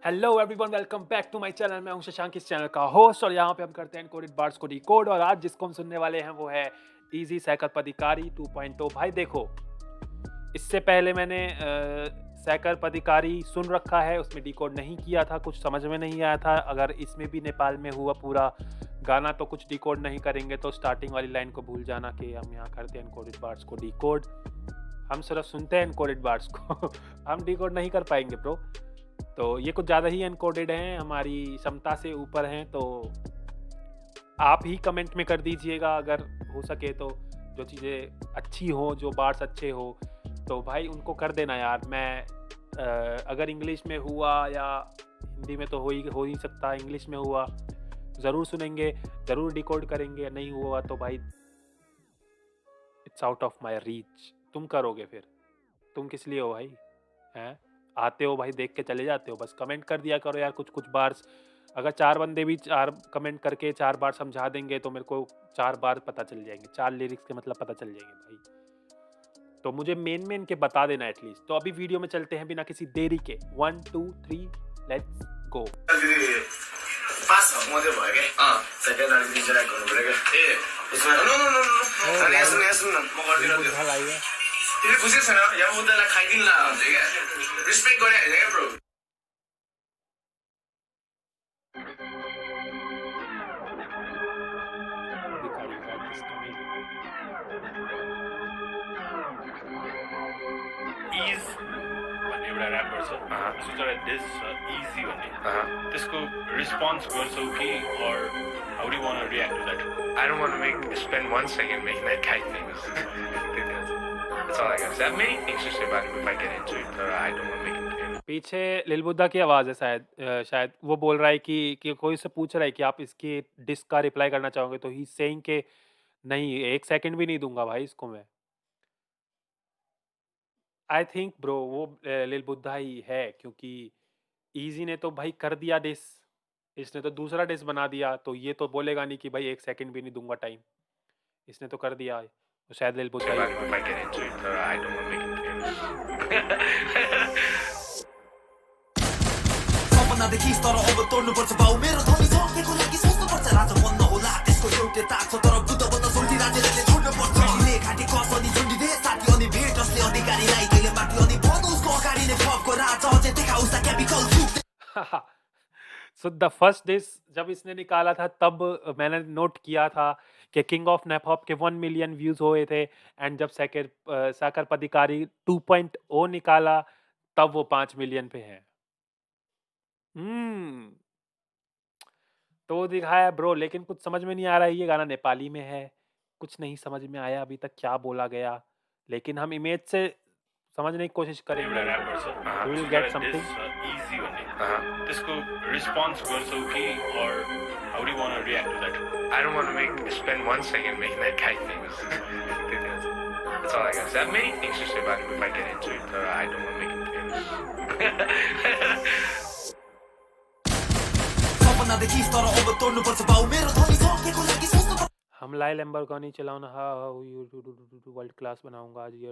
Hello everyone, welcome back to my channel. मैं हूं शशांक, इस चैनल का होस्ट, और यहाँ पे हम करते हैं एनकोडेड बार्स को डिकोड। और आज जिसको हम सुनने वाले हैं वो है इजी सैकर पदिकारी 2.0। भाई देखो, इससे पहले मैंने सैकर पदिकारी सुन रखा है, उसमें डिकोड नहीं किया था, कुछ समझ में नहीं आया था। अगर इसमें भी नेपाल में हुआ पूरा गाना तो कुछ डिकोड नहीं करेंगे, तो स्टार्टिंग वाली लाइन को भूल जाना कि हम यहाँ करते हैं एनकोडेड बार्स को डिकोड। हम सिर्फ सुनते हैं एनकोडेड बार्स को हम डिकोड नहीं कर पाएंगे ब्रो। तो ये कुछ ज़्यादा ही एनकोडेड हैं, हमारी क्षमता से ऊपर हैं। तो आप ही कमेंट में कर दीजिएगा अगर हो सके तो, जो चीज़ें अच्छी हो, जो बार्ड्स अच्छे हो, तो भाई उनको कर देना यार। मैं अगर इंग्लिश में हुआ या हिंदी में तो हो ही सकता, इंग्लिश में हुआ ज़रूर सुनेंगे, ज़रूर डिकोड करेंगे। नहीं हुआ तो भाई it's out of my reach. तुम करोगे फिर, तुम किस लिए हो भाई? हैं, आते हो भाई, देख के चले जाते हो, बस कमेंट कर दिया करो यार कुछ कुछ बार। अगर 4 बंदे भी 4 कमेंट करके 4 बार समझा देंगे तो मेरे को 4 बार पता चल जाएंगे, 4 लिरिक्स के मतलब पता चल जाएंगे भाई। तो मुझे मेन के बता देना एटलीस्ट। तो अभी वीडियो में चलते हैं बिना किसी देरी के। 1 2 3 लेट्स गो। पास मात्रै भयो क्या सेकेन्ड अनि इन्टरेक्ट गर्नु पऱ्यो क्या ए उसमा नो नो नो नो अनि यहाँ सुन न म गर्दिन त्यो तिमी खुसी छैन यहाँ मुद्दालाई खाइदिन ला भन्छ क्या रिस्पेक्ट गरे हैन क्या ब्रो इज भन्ने एउटा ऱ्यापर छ त्यसको दिस इजी भन्ने त्यसको रिस्पोन्स गर्छौ कि or how do you want to react to that? I don't want to spend 1 second making that kite famous. That's all I gotta say. I have many things to say about it if I get into it, but I don't want to make it famous. पीछे लिल बुद्धा की आवाज़ है शायद वो बोल रहा है कि कोई से पूछ रहा है कि आप इसकी डिस्क का रिप्लाई करना चाहोगे, तो ही सेइंग के नहीं, 1 सेकंड भी नहीं दूंगा भाई इसको मैं। आई थिंक ब्रो वो लिल बुद्धा ही है, क्योंकि इजी ने तो भाई कर दिया डिस, इसने तो दूसरा डिस बना दिया, तो ये तो बोलेगा नहीं कि भाई 1 सेकंड भी नहीं दूंगा टाइम। इसने तो कर दिया, तो शायद लिल बुद्धा ही। If I get into it, but I don't want to make it famous. सपनादेखि तर अब तोड्नुपर्छ बाउ मेरो धनी सकेको लागि सोच्नुपर्छ राजा बन्न होला त्यसको एउटै ताक छ तर बुद्ध बन्न सोल्टी राजाले छोड्नुपर्छ ले घाटी कसनी झुन्डी दे साथी अनि भेट असले अधिकारीलाई केले माथि अनि भन उसको अगाडि नै फपको राजा अझै देखा उसका chemical soup. So the first dish जब इसने निकाला था तब मैंने नोट किया था कि किंग ऑफ नेपॉप के 1 मिलियन व्यूज हुए थे, एंड जब साकर पदिकारी 2.0 निकाला तब वो 5 मिलियन पे है। तो दिखाया ब्रो, लेकिन कुछ समझ में नहीं आ रहा है। ये गाना नेपाली में है, कुछ नहीं समझ में आया अभी तक क्या बोला गया, लेकिन हम इमेज से समझने की कोशिश करेंगे। एउटा ऱ्यापर छ We will get something. Easy भन्ने त्यसको रिस्पोन्स गर्छौ कि or how do you want to react to that? I don't want to spend 1 second making that kite famous. That's all I gotta say. I have many things to say about it if I get into it, but I don't want to make it famous. सपनादेखि तर अब तोड्नुपर्छ बाउ मेरो धनी सकेको लागि सोच्नुपर्छ हम लाई Lamborghini चलाऊं, हाँ world class बनाऊंगा आज ये।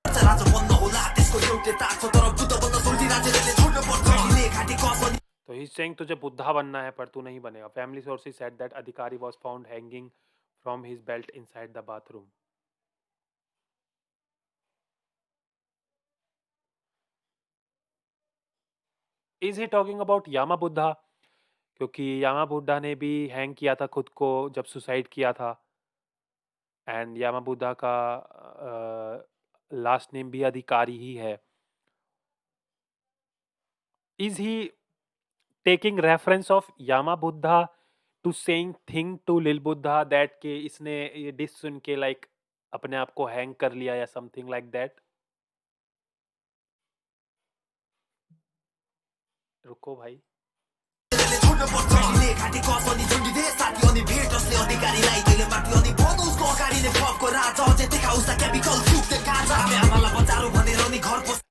राजा बन्न होला त्यसको एउटै ताक छ तर बुद्ध बन्न सोल्टी राजाले छोड्नुपर्छ ले घाटी कसनी। तो ही सेइंग तुझे बुद्धा बनना है पर तू नहीं बनेगा। Family sources said that Adhikari was found hanging from his belt inside the bathroom. Is he talking about Yama Buddha? क्योंकि यामा बुद्धा ने भी हैंग किया था खुद को जब सुसाइड किया था, एंड यामा बुद्धा का लास्ट नेम भी अधिकारी ही है। Is he taking reference of Yama Buddha to saying thing to lil Buddha that के इसने ये डिस सुन के लाइक अपने आप को हैंग कर लिया या समथिंग लाइक दैट? रुको भाई, ले घाटी कसनी झुन्डी दे साथी अनि भेट असले अधिकारीलाई केले माथि अनि भन उसको अगाडि नै फपको राजा अझै देखा उसका केमिकल सुप दे गाजा आमालाई बचारो भनेर अनि घर पस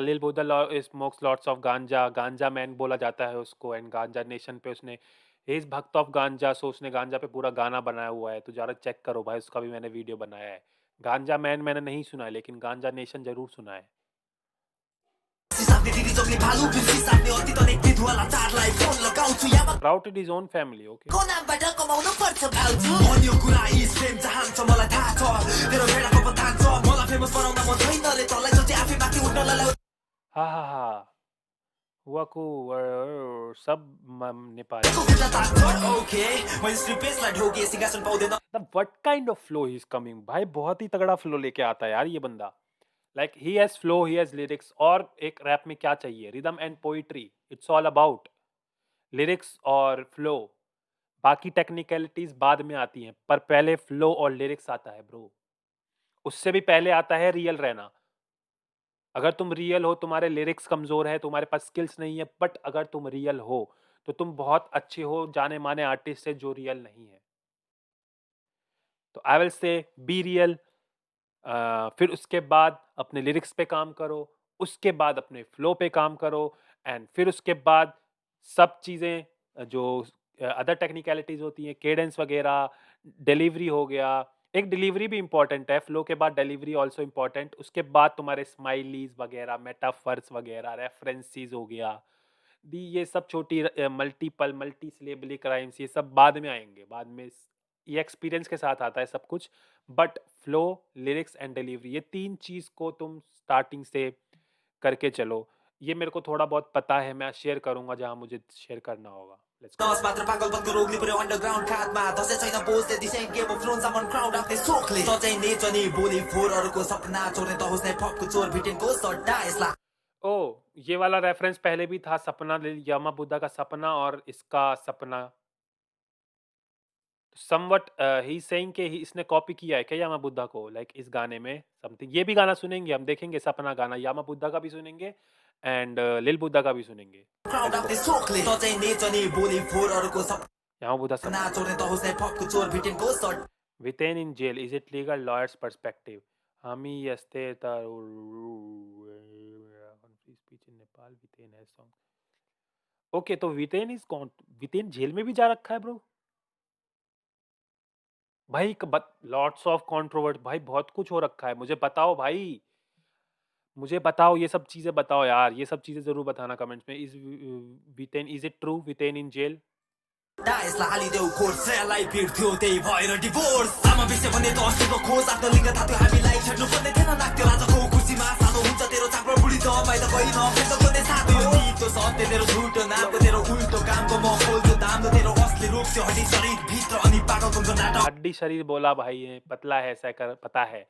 लिल बुद्धा स्मोक्स लॉट्स ऑफ गांजा, गांजा मैन बोला जाता है उसको, एंड गांजा नेशन पे उसने इज भक्त ऑफ गांजा, सो उसने गांजा पे पूरा गाना बनाया हुआ है। तो जरा चेक करो भाई, उसका भी मैंने वीडियो बनाया है। गांजा मैन मैंने नहीं सुना है, लेकिन गांजा नेशन जरूर सुना है। सक्ने दिदी जंगली भालु बिर्सी साट्ने अतीत अनेक विधुवाला चारलाई फोन लगाउँछु यामा Sprouted his own family. Okay. को नामबाट कमाउनु पर्छ भाउजू भन्यो कुरा यी प्रेम चाहन्छ मलाई थाहा छ तेरो भेडाको पतान छ मलाई फेमस बनाउन म छैनले तँलाई जति आफै माथि उठ्न लाउ हा हा हा वकु सब नेपाली. ओके मैले स्ट्रिपेसलाई ढोके सिंहासन पाउँदैन What kind of flow he's coming? भाई बहुत ही तगड़ा फ्लो लेके आता है यार ये बंदा. Like he has flow, he has lyrics. और एक रैप में क्या चाहिए? Rhythm and poetry. It's all about lyrics और flow. बाकी टेक्निकलिटीज बाद में आती हैं पर पहले फ्लो और लिरिक्स आता है ब्रो. उससे भी पहले आता है रियल रहना. अगर तुम रियल हो, तुम्हारे लिरिक्स कमजोर है, तुम्हारे पास स्किल्स नहीं है, बट अगर तुम रियल हो तो तुम बहुत अच्छे हो जाने माने आर्टिस्ट से जो रियल नहीं है. तो I will say be real. फिर उसके बाद अपने लिरिक्स पे काम करो, उसके बाद अपने फ्लो पे काम करो, एंड फिर उसके बाद सब चीज़ें जो अदर टेक्निकलिटीज होती हैं, केडेंस वगैरह, डिलीवरी हो गया. एक डिलीवरी भी इंपॉर्टेंट है, फ्लो के बाद डिलीवरी ऑल्सो इंपॉर्टेंट. उसके बाद तुम्हारे स्माइलीज वगैरह, मेटाफर्स वगैरह, रेफरेंसेस हो गया, दी ये सब छोटी मल्टीपल मल्टी सिलेबली क्राइम्स, ये सब बाद में आएंगे. बाद में ये एक्सपीरियंस के साथ आता है सब कुछ. But flow, lyrics and delivery, ये तीन चीज़ को तुम स्टार्टिंग से करके चलो. ये मेरे को थोड़ा बहुत पता है, मैं शेयर करूंगा जहाँ मुझे शेयर करना होगा. Let's go. नस मात्र पागलपनको रोग लिपऱ्यो अन्डरग्राउन्ड खातमा दसैँ छैन पोस्टले दिशा गेम अफ थ्रोन्स अमन क्राउड आफ्नै सोखले सच्याइने जनी बोली फोरहरूको सपना चोर्ने त होस् नै फपको चोर भिटेनको सट्टा यसला ओ ये वाला रेफरेंस पहले भी था, सपना यामा बुद्धा का सपना और इसका सपना. समवट ही सेइंग के इसने कॉपी किया है क्या यामा बुद्धा को, लाइक इस गाने में समथिंग. ये भी गाना सुनेंगे हम, देखेंगे सपना गाना. यामा बुद्धा का भी सुनेंगे एंड लिल बुद्धा का भी सुनेंगे. क्राउड आफ्नै सोखले सच्याइने जनी बोली फोरहरूको यामा बुद्धा सपना चोर्ने त होस् नै फपको चोर भिटेनको सट्टा Within in jail, is it legal? Lawyer's perspective. Hami yaste ta free speech in Nepal. Within has song. Okay, तो Within is कौन? Within जेल में भी जा रखा है ब्रो. भाई लॉट्स ऑफ कंट्रोवर्ट, भाई बहुत कुछ हो रखा है. मुझे बताओ भाई, मुझे बताओ ये सब चीजें बताओ यार, ये सब चीजें जरूर बताना कमेंट्स में. इज इट ट्रू विटेन इन जेल? यसलाई हालिदेऊ खोर श्रेयलाई भिड्थ्यो त्यही भएर डिभोर्स आमा बिसे भने त अस्तिको खोज आफ्नो लिङ्ग थाप्यो हामीलाई छड्नु पर्ने थिएन लाग्थ्यो राजाको खुसीमा सानो हुन्छ तेरो चाम्रो बुढी त माइत गइन फेरि त कोने साथ यो नितो सत्य तेरो झुटो नामको तेरो उल्टो कामको म खोल्छु दाम्रो तेरो असली रूप त्यो हड्डी शरीर भित्र अनि पागलको नाटक हड्डी शरीर बोला भाई ने, पतला है सैकर, पता है.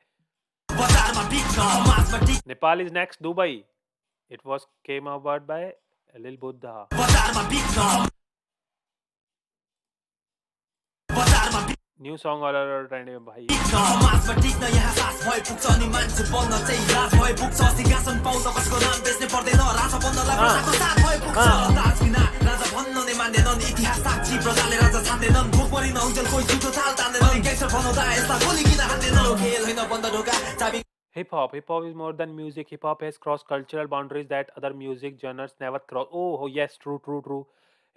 बजारमा बिक्न समाजमा टिक Nepal is next Dubai. It was came about by Lil Buddha. बजारमा बिक्न बजारमा न्यू सॉन्ग और ट्रेंड में भाई. समाजमा टिक्न यहाँ सास भए पुग्छ अनि मान्छे बन्न चाहिँ राज भए पुग्छ सिंहासन पाउँछ कसको नाम बेच्ने पर्दैन राजा बन्नलाई प्रजाको साथ भए पुग्छ ताज बिना राजा भन्न नै मान्दैनन् इतिहास साक्षी प्रजाले राजा छान्दैनन् भोक परि नहुन्जेल कोही झुटो चाल तान्दैनन् ग्याङ्स्टर बनाउँदा यसलाई गोली किन हान्दैनन् खेल होइन बन्द ढोका चाबी Hip hop is more than music. Hip hop has crossed cultural boundaries that other music genres never cross. Oh yes, true.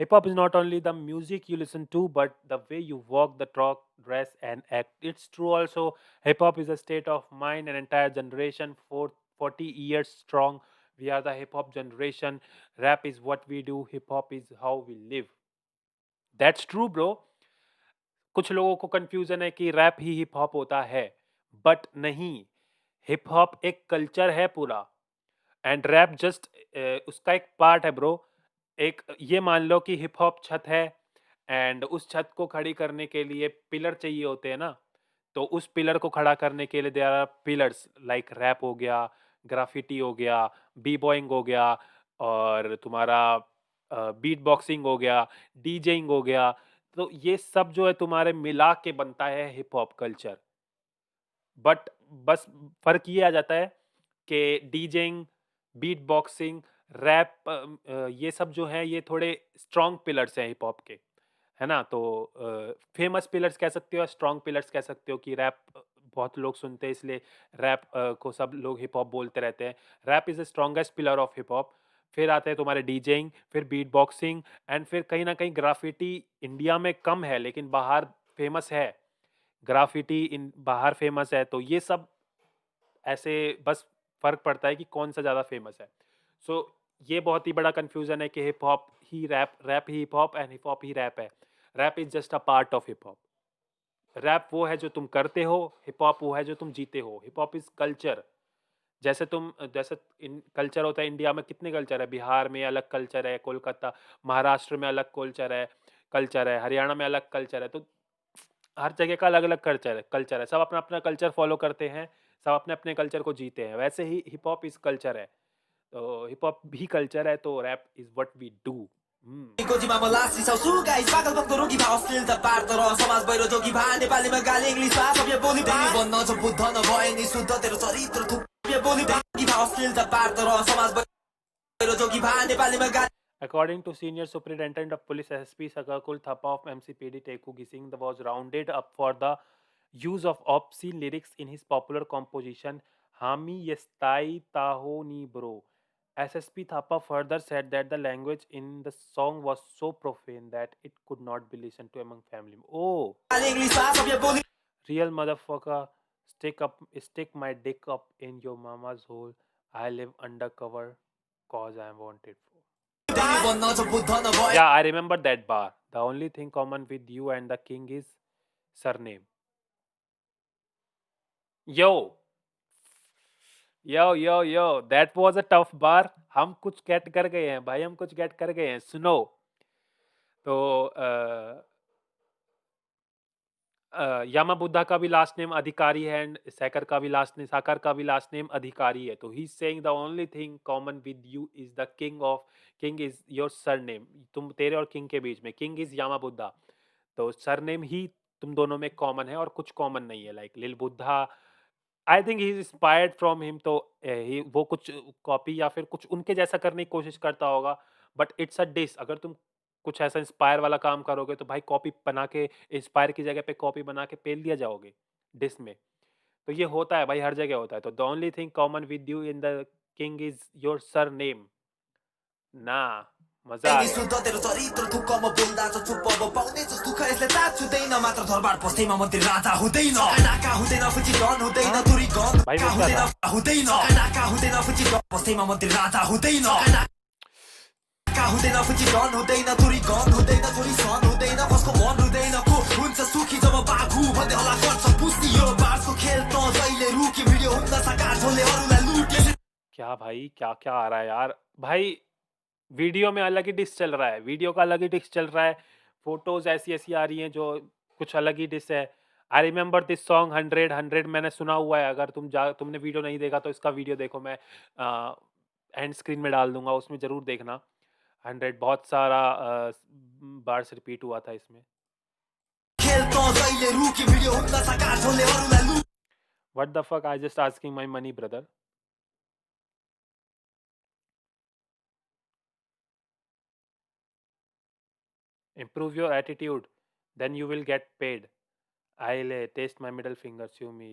Hip hop is not only the music you listen to, but the way you walk, the talk, dress, and act. It's true also. Hip hop is a state of mind, an entire generation, 40 years strong. We are the hip hop generation. Rap is what we do. Hip hop is how we live. That's true, bro. कुछ लोगों को confusion है कि rap ही hip hop होता है, but नहीं. Hip hop एक कल्चर है पूरा, एंड रैप जस्ट उसका एक पार्ट है ब्रो. एक ये मान लो कि हिप हॉप छत है, एंड उस छत को खड़ी करने के लिए पिलर चाहिए होते हैं ना. तो उस पिलर को खड़ा करने के लिए there are pillars, like rap हो गया, ग्राफिटी हो गया, बी बॉइंग हो गया, और तुम्हारा बीट बॉक्सिंग हो गया, डीजेइंग हो गया. तो ये सब जो है तुम्हारे मिला के बनता है हिप हॉप कल्चर. बट बस फर्क ये आ जाता है कि डीजेइंग, बीट बॉक्सिंग, रैप, ये सब जो है ये थोड़े स्ट्रॉन्ग पिलर्स हैं हिप हॉप के, है ना. तो फेमस पिलर्स कह सकते हो, स्ट्रॉन्ग पिलर्स कह सकते हो कि रैप बहुत लोग सुनते हैं इसलिए रैप को सब लोग हिप हॉप बोलते रहते हैं. Rap is the strongest pillar of hip hop. फिर आते हैं तुम्हारे डीजेइंग, फिर बीट बॉक्सिंग, एंड फिर कहीं ना कहीं ग्राफिटी. इंडिया में कम है लेकिन बाहर फेमस है. ग्राफिटी इन बाहर फेमस है. तो ये सब ऐसे बस फर्क पड़ता है कि कौन सा ज़्यादा फेमस है. सो ये बहुत ही बड़ा कंफ्यूजन है कि हिप हॉप ही रैप, रैप ही hip hop and hip hop ही रैप है। Rap is just a part of hip hop. Rap वो है जो तुम करते हो, हिप हॉप वो है जो तुम जीते हो। Hip hop is culture. जैसे इन कल्चर होता है, इंडिया में कितने कल्चर है, बिहार में अलग कल्चर है, कोलकाता महाराष्ट्र में अलग कल्चर है, हरियाणा में अलग कल्चर है। तो हर जगह का अलग अलग कल्चर है। सब अपना अपना कल्चर फॉलो करते हैं, सब अपने अपने कल्चर को जीते हैं। वैसे ही हिप हॉप इज कल्चर है, तो हिप हॉप भी कल्चर है, तो rap is what we do. गोजीमा म लास रिसाउँछु गाइस पागल भक्तो रोगी भा अश्लील त पार तर समाज बाहिर जोगी भा नेपालीमा गाली इङ्ग्लिस भा सबै बोली भा बन्न छ बुद्ध नभए नि शुद्ध तेरो चरित्र थुप्रै बोली भा अश्लील त पार तर समाज बाहिर जोगी भा नेपालीमा गाली According to Senior Superintendent of Police SSP Sagarkul Thapa of MCPD Tekugi Singh, was rounded up for the use of obscene lyrics in his popular composition Hami Yestai Taho Ni Bro. SSP Thapa further said that the language in the song was so profane that it could not be listened to among family. Oh, English भा सबै बोली real motherfucker, stick my dick up in your mama's hole. I live undercover cause I am wanted for. बन्न छ बुद्ध नभए Yeah, I remember that bar. The only thing common with you and the king is surname. Yo, that was a tough bar. हम कुछ gate कर गए हैं भाई, हम कुछ गेट कर गए हैं। सुनो तो यामा बुद्धा का भी लास्ट नेम अधिकारी है एंड साकर का भी लास्ट नेम अधिकारी है। तो he saying the only thing common with you is the king is your surname. तुम तेरे और किंग के बीच में किंग इज यामा बुद्धा, तो सरनेम ही तुम दोनों में कॉमन है और कुछ कॉमन नहीं है। लाइक लिल Buddha, I think he is inspired from him. तो वो कुछ कॉपी या फिर कुछ उनके जैसा करने की कोशिश करता होगा, बट इट्स अ डिस। अगर तुम कुछ ऐसा इंस्पायर वाला काम करोगे तो भाई कॉपी बना के, इंस्पायर की जगह पे कॉपी बना के पेल दिया जाओगे डिस में। तो ये होता है भाई, हर जगह होता है। तो the only thing common with you in the king is your sir name ना। मजा आ गया। शुद्ध तेरो चरित्र थुक्कमा बोल्दा छ चुप्प अब पाउने छ दुःख यसले तात छुँदैन मात्र दरबार पस्दैमा मन्त्री राजा हुँदैन नाका हुँदैन फुची डन हुँदैन तुरी गन भाई का मुद्दा हुँदैन था। हुँदैन नाका हुँदैन फुची डन पस्दैमा मन्त्री राजा हुँदैन नाका हुँदैन फुची डन हुँदैन तुरी गन हुँदैन छोरी सन हुँदैन कसको मन हुँदैन को हुन्छ सुखी जब बाघु भन्दै होला गर्छ पुस्ती यो बार्सको खेल त जहिले रुकी भिडियो हुँदा सका झोले अरूलाई लुटे क्या भाई, क्या क्या आ रहा है यार भाई। वीडियो में अलग ही डिस चल रहा है, वीडियो का अलग ही डिस चल रहा है। फोटोज ऐसी ऐसी आ रही हैं जो कुछ अलग ही डिस है। आई रिमेंबर दिस सॉन्ग 100 मैंने सुना हुआ है। अगर तुमने वीडियो नहीं देखा तो इसका वीडियो देखो, मैं एंड स्क्रीन में डाल दूंगा, उसमें जरूर देखना। 100 बहुत सारा बार्स रिपीट हुआ था इसमें। खेल त जहिले रुकी भिडियो हुँदा सका झोले अरूलाई लुटे what the fuck, I just asking my money brother. Improve your attitude, then you will get paid. I'll taste my middle finger, sue me.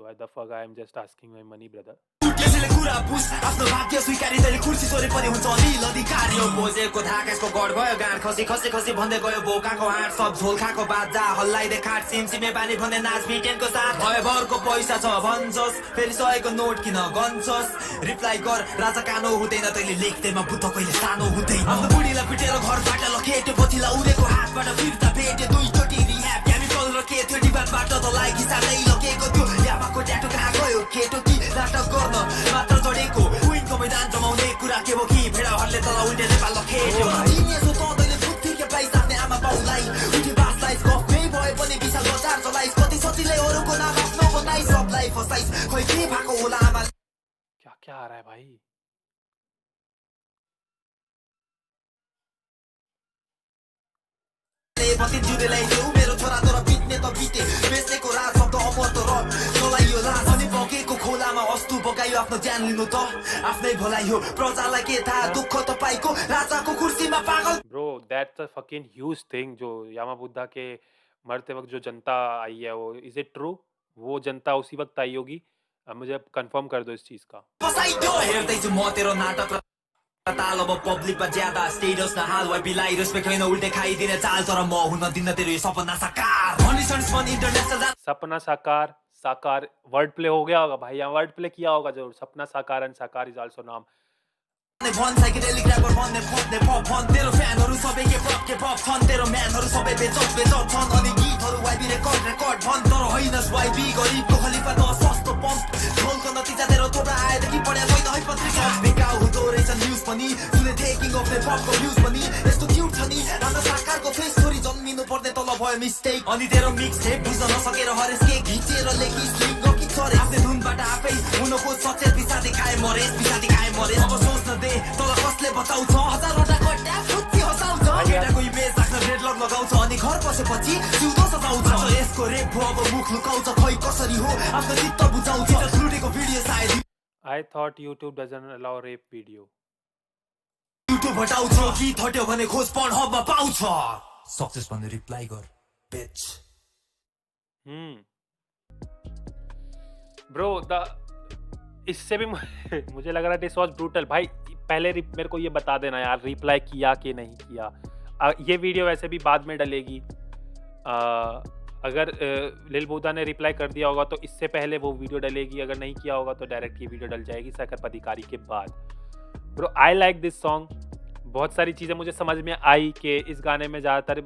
What the fuck, I am just asking my money, brother. यसले कुरा बुझ आफ्नो भाग्य स्वीकारी तैले कुर्सी सोरे पनि हुन्छ अनिल अधिकारी हो बोजेको धाकेसको गड गयो गाड खसी खसी खसी भन्दै गयो बोकाको हाट सब झोल खाको बाजा हल्लाइदे खाट सिमसिमे बानी भन्ने नाच बिटेनको साथ भयो भरको पैसा छ भन्छस् फेरि सयको नोट किन गन्छस् रिप्लाई गर राजा कानो हुँदैन तैले लेख्दैमा बुद्ध कहिले सानो हुँदैन आफ्नो बुढीलाई पिटेर घरबाट लखेट्यो पछिलाई उडेको हातबाट फिर्ता भेटे दुईचोटि रिह्याब केमिकल र के थियो डिबाटबाट त लागि सानै लगेको थियो यामाको ट्याटो कहाँ गयो केटो कि नाटक गर्न मात्र जडेको विनको मैदान जमाउने कुरा के हो कि भेडाहरूले तल उल्टे नेपाल लखेट्यो जिनियसो तँदैले बुद्धि के प्राइस आफ्नै आमा बाउलाई उठी बासलाई गफमै भए पनि विशाल बजार चलाइस कति सजिलै अरूको नाम आफ्नो बनाइ सबलाई फसाइस खोइ के भएको होला आमा क्या क्या आ रहा है भाई। पति जुरेलाई देऊ मेरो छोरा तर बित्ने त बिते बेच्नेको राज शब्द अमर तर चलाइयो लाज अनि बगेको खोलामा अस्तु बगाइयो आफ्नो ज्यान लिनु त आफ्नै भलाइ हो प्रजालाई के थाहा दुःख तपाईँको राजाको कुर्सीमा पागल bro that's a fucking huge thing जो यामा बुद्धा के मरते वक्त जो जनता आई है, वो इज इट ट्रू? वो जनता उसी वक्त आई होगी? मुझे कंफर्म कर दो इस चीज का। बसाइदियो हेर्दैछु म तेरो नाटक ताल अब पब्लिकमा ज्यादा स्टेटस न हाल वाइ बिलाई रेस्पेक्ट होइन उल्टे खाइदिने चाल तर म हुन दिन तेरो यो सपना साकार भनिसन्स मन इन्टरनेसनल सपना साकार, साकार वर्ड प्ले हो गया होगा भाई, यहाँ वर्ड प्ले किया होगा जरूर। सपना साकार एंड साकार इज आल्सो नाम। भन साइकेडेलिक र्यापर भन्ने खोज्ने पप भन तेरो फ्यानहरू सबै के पप छन् तेरो म्यानहरू सबै बेचत छन् अनि गीतहरू वाइबी रेकर्ड भन तर होइनस् वाइबी गरिबको खलिफा त सस्तो पम्प ढोलको नतिजा तेरो थोपडा आएदेखि पढ्या छैन है पत्रिका बेकाउ हुँदो रहेछ न्युज पनि सुने थिएँ किङ अफ पपको न्युज पनि यस्तो क्युट छ नि राजा साकारको फेस छोरी जन्मिनु पर्ने तल भयो मिस्टेक अनि तेरो मिक्स टेप बुझ्न नसकेर हरेस के घिचेर लेखी स्लिङ कि चरे आफ्नै धुनबाट आफै हुन खोज सचेत पिसादी खाए मरेस अब सोच्न दे तल कसले बताउँछ हजारवटा गड्डा फुच्ची हसाउँछ केटाको इमेज राख्न डेडलक लगाउँछ अनि घर पसेपछि जिउँदो सजाउँछ यसको रेप हो अब मुख लुकाउँछ खै कसरी हो आफ्नो चित्त बुझाउँछ लुटेको भिडियो सायद I thought YouTube doesn't allow rape video. YouTube हटाउँछ कि थट्यो भने खोज पढ्हबमा पाउँछ सक्सेस भन्ने रिप्लाई गर बिच ब्रो इससे भी मुझे लग रहा है दिस वॉज ब्रूटल भाई। पहले मेरे को ये बता देना यार रिप्लाई किया कि नहीं किया। ये वीडियो वैसे भी बाद में डलेगी। अगर लिल बुद्धा ने रिप्लाई कर दिया होगा तो इससे पहले वो वीडियो डलेगी, अगर नहीं किया होगा तो डायरेक्ट ये वीडियो डल जाएगी सकरप अधिकारी के बाद। Bro I like this song. बहुत सारी चीज़ें मुझे समझ में आई कि इस गाने में ज़्यादातर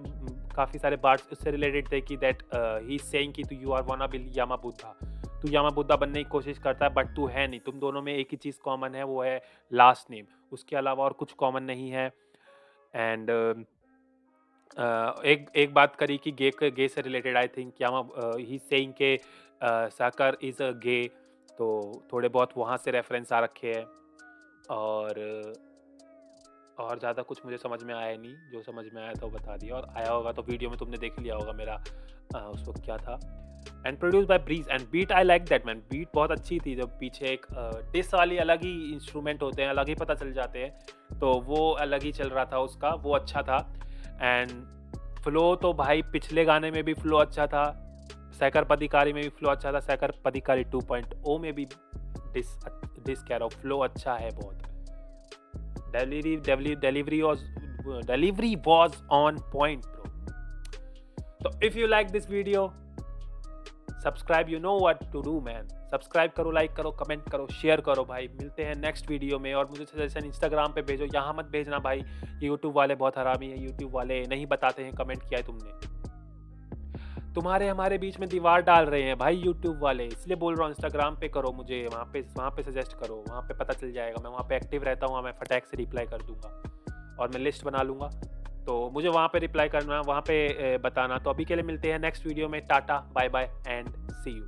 काफ़ी सारे पार्ट्स उससे रिलेटेड थे कि दैट ही सेइंग कि तू यू आर वाना बी यामा बुद्धा, तू यामा बुद्धा बनने की कोशिश करता है बट तू है नहीं। तुम दोनों में एक ही चीज़ कॉमन है, वो है लास्ट नेम, उसके अलावा और कुछ कॉमन नहीं है। एंड एक बात करी कि गे से related I think Yama he saying के साकर इज़ अ गे, तो थोड़े बहुत वहाँ से रेफरेंस आ रखे हैं। और ज़्यादा कुछ मुझे समझ में आया नहीं, जो समझ में आया था वो बता दिया, और आया होगा तो वीडियो में तुमने देख लिया होगा मेरा उस वक्त क्या था। And produce by breeze and beat I like that man. Beat बहुत अच्छी थी, जब पीछे एक डिस वाली अलग ही इंस्ट्रूमेंट होते हैं, अलग ही पता चल जाते हैं, तो वो अलग ही चल रहा था उसका, वो अच्छा था। एंड फ्लो तो भाई पिछले गाने में भी फ्लो अच्छा था, सकरप अधिकारी में भी फ्लो अच्छा था, सकरप अधिकारी 2.0 में भी डिस कह रहा हूँ, फ्लो अच्छा है बहुत। Delivery was on point, bro. So if you like this video, subscribe. You know what to do, man. Subscribe करो, लाइक करो, कमेंट करो, शेयर करो भाई। मिलते हैं नेक्स्ट वीडियो में। और मुझे सजेशन इंस्टाग्राम पे भेजो, यहाँ मत भेजना भाई, यूट्यूब वाले बहुत हरामी है। यूट्यूब वाले नहीं बताते हैं कमेंट किया है तुमने, तुम्हारे हमारे बीच में दीवार डाल रहे हैं भाई यूट्यूब वाले, इसलिए बोल रहा हूँ इंस्टाग्राम पे करो मुझे, वहाँ पे सजेस्ट करो, वहाँ पे पता चल जाएगा। मैं वहाँ पे एक्टिव रहता हूँ, मैं फटाक से रिप्लाई कर दूंगा और मैं लिस्ट बना लूँगा, तो मुझे वहाँ पे रिप्लाई करना, वहाँ पे बताना। तो अभी के लिए मिलते हैं नेक्स्ट वीडियो में। Tata, bye bye and see you.